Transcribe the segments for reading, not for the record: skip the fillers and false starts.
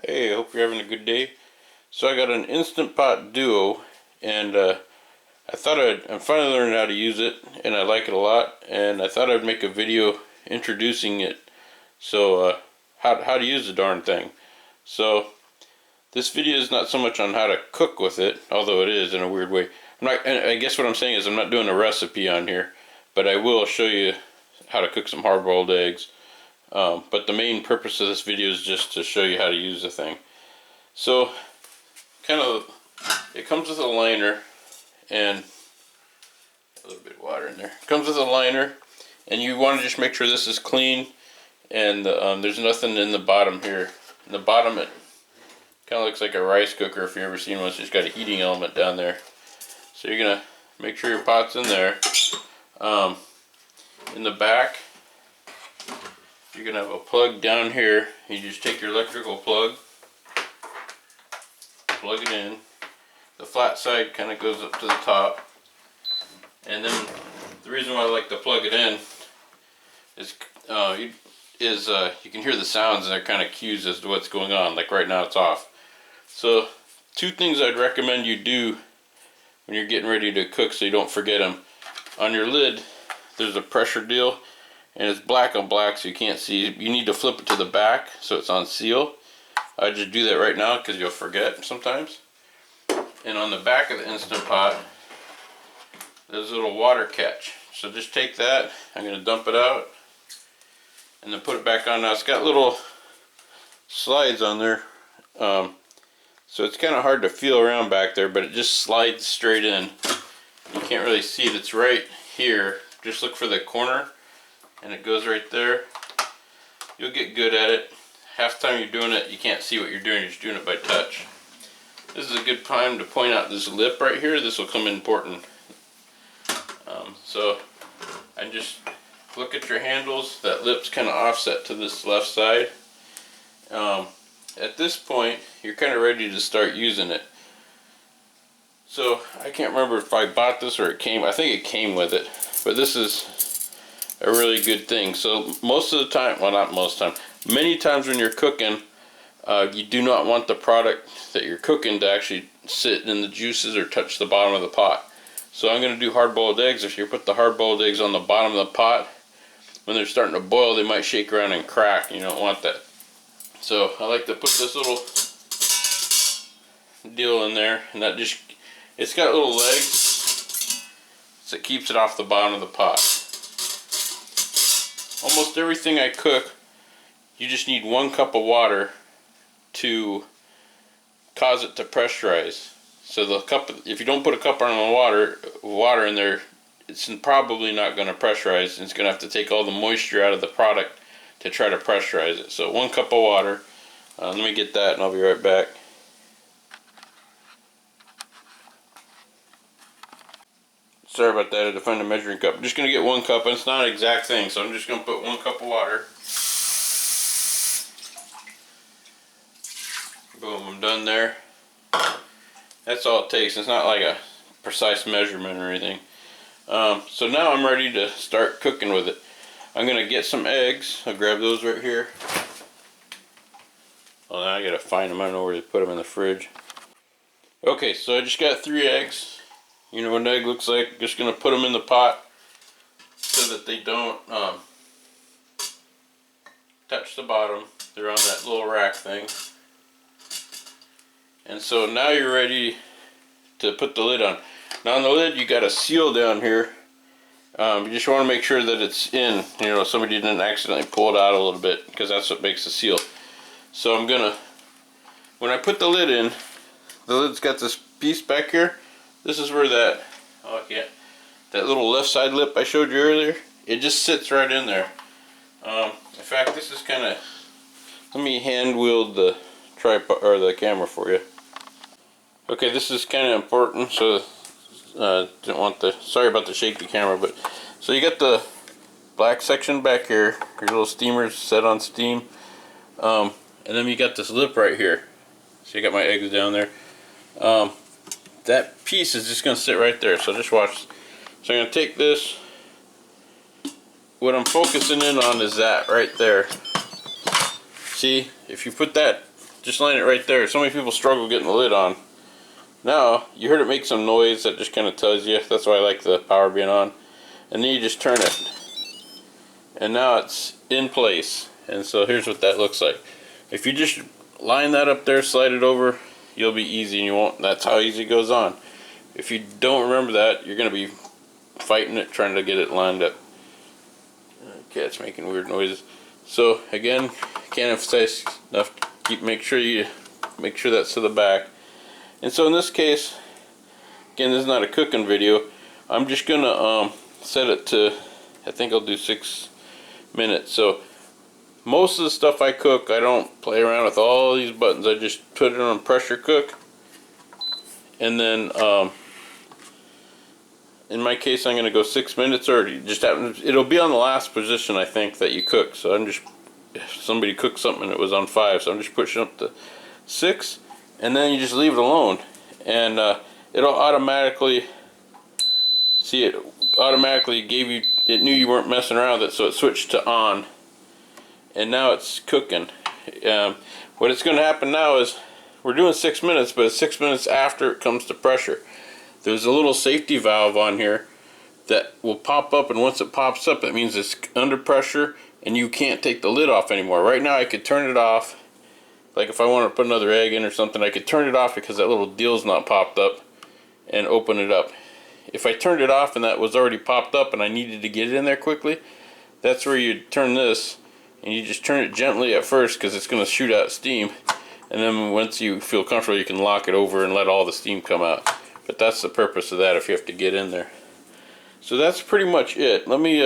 Hey, I hope you're having a good day. So I got an Instant Pot Duo, and I'm finally learning how to use it, and I like it a lot. And I thought I'd make a video introducing it, so how to use the darn thing. So this video is not so much on how to cook with it, although it is in a weird way. I guess what I'm saying is I'm not doing a recipe on here, but I will show you how to cook some hard-boiled eggs. But the main purpose of this video is just to show you how to use the thing. So, it comes with a liner and a little bit of water in there. It comes with a liner, and you want to just make sure this is clean, and there's nothing in the bottom here. In the bottom, it kind of looks like a rice cooker if you've ever seen one. It's just got a heating element down there. So you're gonna make sure your pot's in there. In the back, you're gonna have a plug down here. You just take your electrical plug, plug it in. The flat side kind of goes up to the top, and then the reason why I like to plug it in is you can hear the sounds, and they're kind of cues as to what's going on. Like right now, it's off. So two things I'd recommend you do when you're getting ready to cook, so you don't forget them. On your lid, there's a pressure deal, and it's black on black, so you can't see. You need to flip it to the back so it's on seal. I just do that right now because you'll forget sometimes. And on the back of the Instant Pot, there's a little water catch. So just take that. I'm going to dump it out and then put it back on. Now it's got little slides on there, so it's kind of hard to feel around back there, but it just slides straight in. You can't really see it. It's right here. Just look for the corner, and it goes right there. You'll get good at it. Half the time you're doing it, you can't see what you're doing. You're just doing it by touch. This is a good time to point out this lip right here. This will come in important. So I just look at your handles. That lip's kind of offset to this left side. At this point, you're kind of ready to start using it. So I can't remember if I bought this or it came. I think it came with it. But this is a really good thing. So most of the time, well, not most of the time, many times when you're cooking, you do not want the product that you're cooking to actually sit in the juices or touch the bottom of the pot. So I'm going to do hard-boiled eggs. If you put the hard-boiled eggs on the bottom of the pot, when they're starting to boil, they might shake around and crack. You don't want that. So I like to put this little deal in there, and that just, it's got little legs, so it keeps it off the bottom of the pot. Almost everything I cook, you just need 1 cup of water to cause it to pressurize. So the cup, if you don't put a cup on the water in there, it's probably not going to pressurize, and it's going to have to take all the moisture out of the product to try to pressurize it. So 1 cup of water. Let me get that, and I'll be right back. Sorry about that, I had to find a measuring cup. I'm just going to get 1 cup, and it's not an exact thing, so I'm just going to put 1 cup of water. Boom, I'm done there. That's all it takes. It's not like a precise measurement or anything. So now I'm ready to start cooking with it. I'm going to get some eggs. I'll grab those right here. Well, now I got to find them. I don't know where to put them in the fridge. Okay, so I just got 3 eggs. You know what an egg looks like. Just going to put them in the pot so that they don't touch the bottom. They're on that little rack thing. And so now you're ready to put the lid on. Now on the lid, you got a seal down here. You just want to make sure that it's in. You know, somebody didn't accidentally pull it out a little bit, because that's what makes the seal. So I'm gonna, when I put the lid in, the lid's got this piece back here. This is where that, that little left side lip I showed you earlier, it just sits right in there. In fact, this is kind of, let me hand wield the tripod or the camera for you. Okay, this is kind of important, so didn't want the, sorry about the shaky camera, but so you got the black section back here, your little steamer's set on steam, and then you got this lip right here. So you got my eggs down there. That piece is just going to sit right there, so just watch. So I'm going to take this, what I'm focusing in on is that right there. See, if you put that just line it right there. So many people struggle getting the lid on. Now, you heard it make some noise that just kind of tells you. That's why I like the power being on. And then you just turn it. And now it's in place. And so here's what that looks like. If you just line that up there, slide it over, you'll be easy and you won't. That's how easy it goes on. If you don't remember that, you're going to be fighting it, trying to get it lined up. Okay, it's making weird noises. So again, can't emphasize enough. Make sure that's to the back. And so in this case, again, this is not a cooking video. I'm just gonna set it to, I think I'll do 6 minutes. So most of the stuff I cook, I don't play around with all these buttons. I just put it on pressure cook, and then in my case, I'm gonna go 6 minutes, or just happens it'll be on the last position I think that you cook. So I'm just, if somebody cooked something and it was on 5, so I'm just pushing up to 6, and then you just leave it alone, and it'll automatically see it. Automatically gave you, it knew you weren't messing around with it, so it switched to on, and now it's cooking. What it's going to happen now is we're doing 6 minutes, but it's 6 minutes after it comes to pressure. There's a little safety valve on here that will pop up, and once it pops up, it means it's under pressure and you can't take the lid off anymore. Right now I could turn it off, like if I wanted to put another egg in or something, I could turn it off because that little deal's not popped up, and open it up. If I turned it off and that was already popped up and I needed to get it in there quickly, that's where you turn this, and you just turn it gently at first because it's going to shoot out steam, and then once you feel comfortable you can lock it over and let all the steam come out. But that's the purpose of that if you have to get in there. So that's pretty much it. Let me,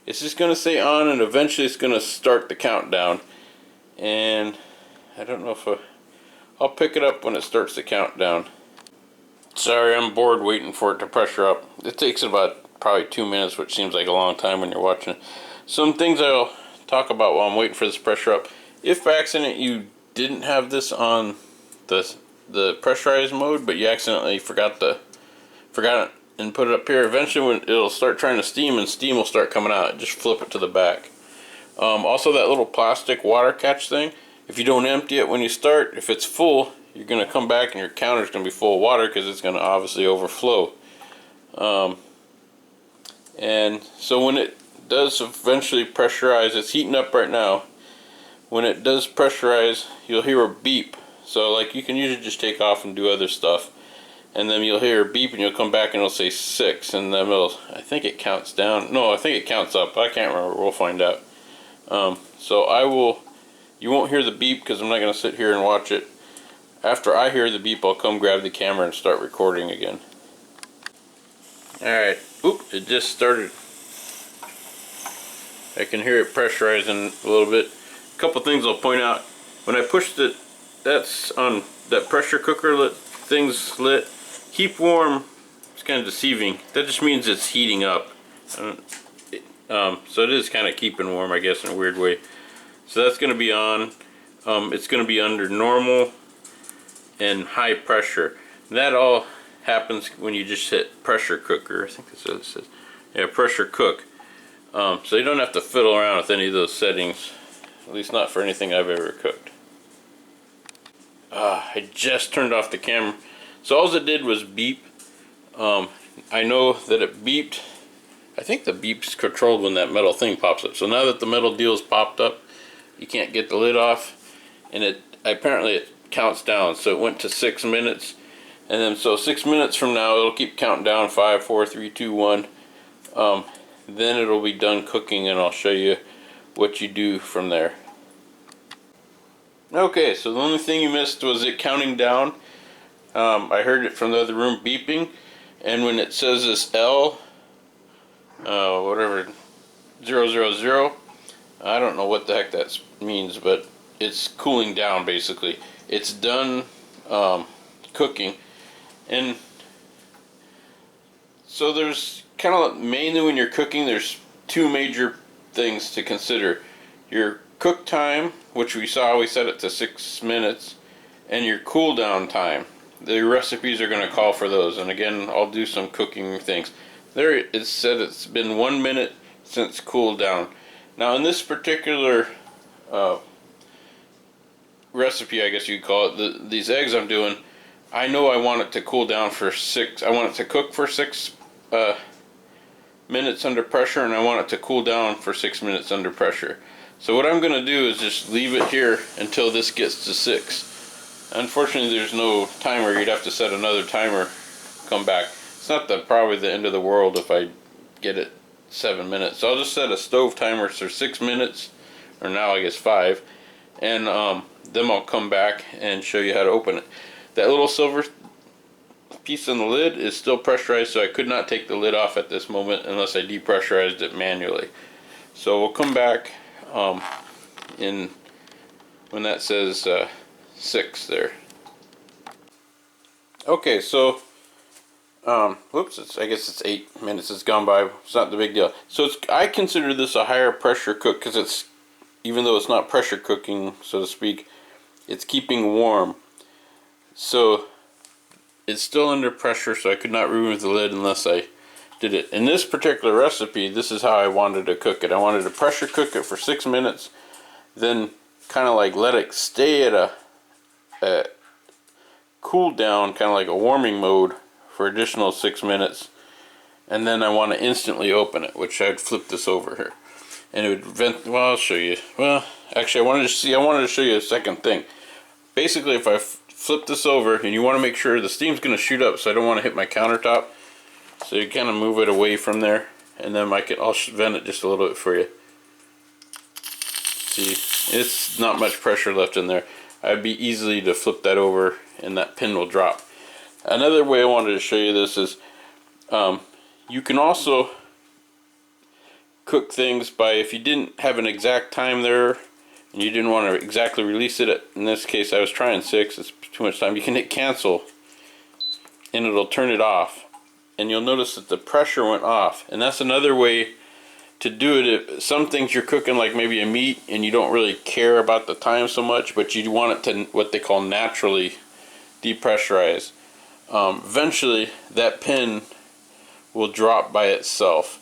it's just going to stay on, and eventually it's going to start the countdown. And I don't know if I'll pick it up when it starts the countdown. Sorry, I'm bored waiting for it to pressure up. It takes about probably 2 minutes, which seems like a long time when you're watching it. Some things I'll talk about while I'm waiting for this pressure up. If by accident you didn't have this on the pressurized mode, but you accidentally forgot it and put it up here, eventually when it'll start trying to steam, and steam will start coming out, just flip it to the back. Also, that little plastic water catch thing, if you don't empty it when you start, if it's full, you're going to come back and your counter's going to be full of water because it's going to obviously overflow. And so when it does eventually pressurize, it's heating up right now. When it does pressurize, you'll hear a beep. So like you can usually just take off and do other stuff, and then you'll hear a beep and you'll come back and it'll say 6, and then I think it counts down. No, I think it counts up. I can't remember. We'll find out. So you won't hear the beep because I'm not going to sit here and watch it. After I hear the beep, I'll come grab the camera and start recording again. Alright, oop, it just started. I can hear it pressurizing a little bit. A couple things I'll point out. When I pushed it, that's on that pressure cooker thing's lit. Keep warm, it's kind of deceiving. That just means it's heating up. So it is kind of keeping warm, I guess, in a weird way. So that's going to be on. It's going to be under normal and high pressure. And that all happens when you just hit pressure cooker. I think that's what it says. Yeah, pressure cook. So you don't have to fiddle around with any of those settings, at least not for anything I've ever cooked. I just turned off the camera. So all it did was beep. I know that it beeped. I think the beep's controlled when that metal thing pops up. So now that the metal deal's popped up, you can't get the lid off, and apparently it counts down. So it went to 6 minutes, and then so 6 minutes from now it'll keep counting down. 5, 4, 3, 2, 1. Then it'll be done cooking, and I'll show you what you do from there. Okay, so the only thing you missed was it counting down. I heard it from the other room beeping, and when it says this L, whatever, 000, I don't know what the heck that means, but it's cooling down basically. It's done cooking. And so there's kind of, mainly when you're cooking, there's 2 major things to consider. Your cook time, which we saw, we set it to 6 minutes, and your cool down time. The recipes are going to call for those, and again, I'll do some cooking things. There it said it's been 1 minute since cool down. Now in this particular recipe, I guess you could call it, these eggs I'm doing, I know I want it to cool down for I want it to cook for 6 minutes under pressure, and I want it to cool down for 6 minutes under pressure. So what I'm going to do is just leave it here until this gets to 6. Unfortunately, there's no timer. You'd have to set another timer, come back. It's not probably the end of the world if I get it 7 minutes. So I'll just set a stove timer for 6 minutes, or now I guess 5, and then I'll come back and show you how to open it. That little silver piece on the lid is still pressurized, so I could not take the lid off at this moment unless I depressurized it manually. So we'll come back in when that says 6 there. Okay, so whoops, I guess it's 8 minutes has gone by. It's not the big deal. So I consider this a higher pressure cook because it's, even though it's not pressure cooking, so to speak, it's keeping warm. So it's still under pressure, so I could not remove the lid unless I did it. In this particular recipe, this is how I wanted to cook it. I wanted to pressure cook it for 6 minutes, then kind of like let it stay at a cool down, kind of like a warming mode for additional 6 minutes, and then I want to instantly open it, which I'd flip this over here, and it would vent. Well, I'll show you. Well, actually, I wanted to show you a second thing. Basically, if I flip this over, and you want to make sure the steam's going to shoot up, so I don't want to hit my countertop. So you kind of move it away from there, and then I'll vent it just a little bit for you. See, it's not much pressure left in there. I'd be easily to flip that over, and that pin will drop. Another way I wanted to show you this is, you can also cook things by, if you didn't have an exact time there, and you didn't want to exactly release it, in this case I was trying 6, it's too much time, you can hit cancel and it'll turn it off, and you'll notice that the pressure went off. And that's another way to do it. If some things you're cooking, like maybe a meat, and you don't really care about the time so much, but you want it to, what they call, naturally depressurize, eventually that pin will drop by itself.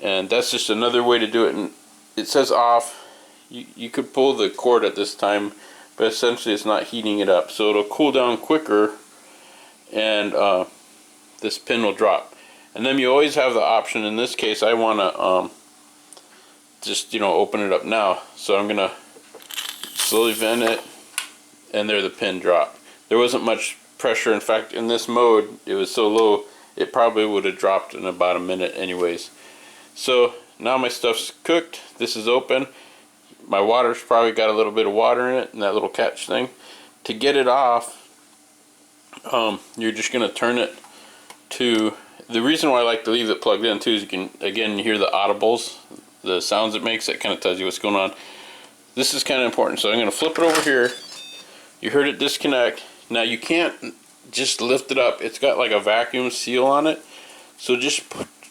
And that's just another way to do it. And it says off. You could pull the cord at this time, but essentially it's not heating it up, so it'll cool down quicker, and this pin will drop. And then you always have the option. In this case, I want to just, open it up now, so I'm gonna slowly vent it, and there the pin dropped. There wasn't much pressure. In fact, in this mode, it was so low it probably would have dropped in about a minute anyways. So now my stuff's cooked. This is open. My water's probably got a little bit of water in it, and that little catch thing. To get it off, you're just going to turn it to, the reason why I like to leave it plugged in too is you can, again, hear the audibles, the sounds it makes. That kind of tells you what's going on. This is kind of important. So I'm going to flip it over here. You heard it disconnect. Now you can't just lift it up. It's got like a vacuum seal on it. So just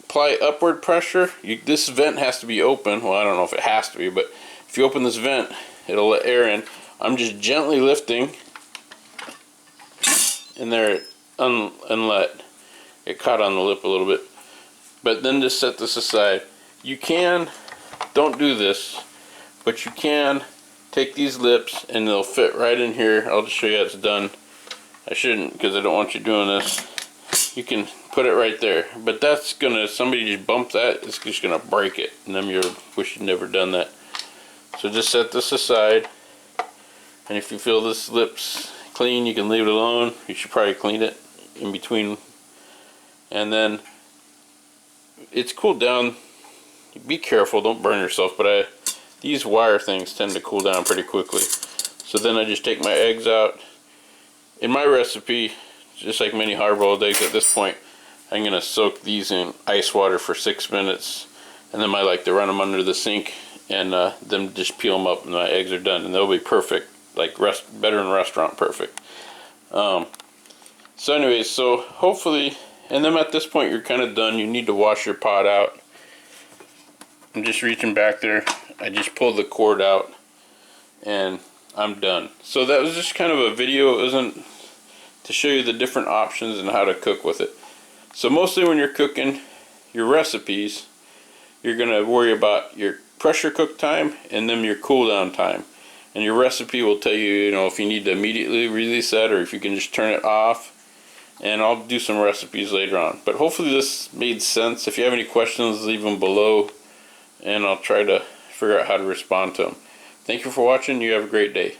apply upward pressure. This vent has to be open. Well, I don't know if it has to be, but if you open this vent, it'll let air in. I'm just gently lifting, and there it unlet. It caught on the lip a little bit. But then just set this aside. You can, don't do this, but you can take these lips and they'll fit right in here. I'll just show you how it's done. I shouldn't, because I don't want you doing this. You can put it right there, but that's gonna, somebody just bump that, it's just gonna break it, and then you'll wish you'd never done that. So just set this aside, and if you feel this lip's clean, you can leave it alone. You should probably clean it in between. And then it's cooled down. Be careful, don't burn yourself, but these wire things tend to cool down pretty quickly. So then I just take my eggs out. In my recipe, just like many hard-boiled eggs at this point, I'm going to soak these in ice water for 6 minutes, and then I like to run them under the sink, and then just peel them up, and my eggs are done, and they'll be perfect, like better than restaurant perfect. So anyways, so hopefully, and then at this point you're kind of done. You need to wash your pot out. I'm just reaching back there. I just pulled the cord out, and I'm done. So that was just kind of a video. It wasn't to show you the different options and how to cook with it. So mostly when you're cooking your recipes, you're going to worry about your pressure cook time and then your cool down time. and your recipe will tell you, you know, if you need to immediately release that or if you can just turn it off. And I'll do some recipes later on. But hopefully this made sense. If you have any questions, leave them below, and I'll try to figure out how to respond to them. Thank you for watching. You have a great day.